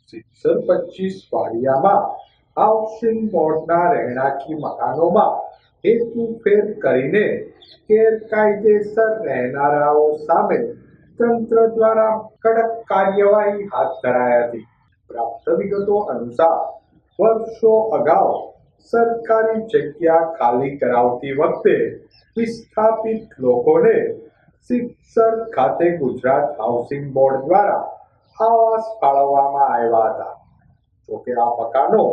સિત્સર 25 વાડિયામાં housing બોર્ડના રહેણાંકી મકાનોમાં હેતુફેર કરીને ગેરકાયદેસર રહેનારાઓ સામે તંત્ર દ્વારા કડક કાર્યવાહી હાથ ધરાઈ હતી. પ્રાપ્ત વિગતો અનુસાર વર્ષો અગાઉ સરકારી જગ્યા ખાલી કરાવતી વખતે વિસ્થાપિત લોકોને સિત્સર ખાતે ગુજરાત હાઉસિંગ બોર્ડ દ્વારા આવાસ ફાળવવામાં આવ્યા હતા. જોકે આ મકાનો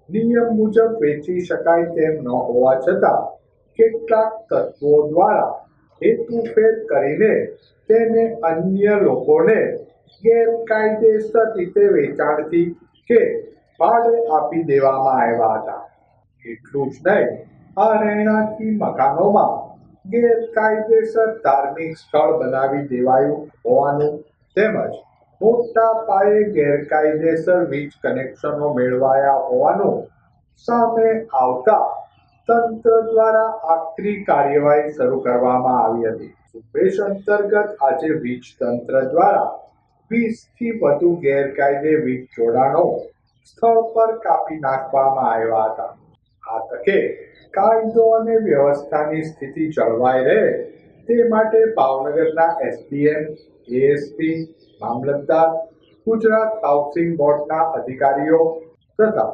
નિયમ મુજબ વેચી શકાય તેમ ન હોવા છતાં કેટલાક તત્વો દ્વારા હેતુફેર કરીને તેને અન્ય લોકોને ગેરકાયદેસર રીતે વેચાણથી કે ભાડે આપી દેવામાં આવ્યા હતા. એટલું જ નહીં, આ રહેણાંકી મકાનોમાં ગેરકાયદેસર ધાર્મિક સ્થળ બનાવી દેવાયું હોવાનું તેમજ મોટા પાયે ગેરકાયદેસર વીજ કનેક્શનો મેળવાયા હોવાનું સામે આવતા તંત્ર દ્વારા આકરી કાર્યવાહી શરૂ કરવામાં આવી હતી. ઝુંબેશ અંતર્ગત આજે વીજ તંત્ર દ્વારા 20થી વધુ ગેરકાયદે વીજ જોડાણો સ્થળ પર કાપી નાખવામાં આવ્યા હતા. આ તકે કાયદો અને વ્યવસ્થાની સ્થિતિ જળવાઈ રહે તે માટે ભાવનગરના એસડીએમ, એએસપી, મામલતદાર, ગુજરાત હાઉસિંગ બોર્ડના અધિકારીઓ તથા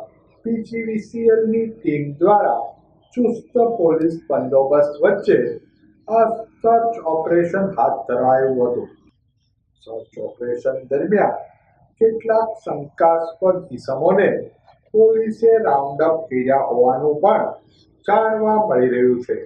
પીજીવીસીએલની ટીમ દ્વારા ચુસ્ત પોલીસ બંદોબસ્ત વચ્ચે આ સર્ચ ઓપરેશન હાથ ધરાયું હતું. સર્ચ ઓપરેશન દરમિયાન કેટલાક શંકાસ્પદ ઇસમોને પોલીસે રાઉન્ડ અપ કર્યા હોવાનું પણ જાણવા મળી રહ્યું છે.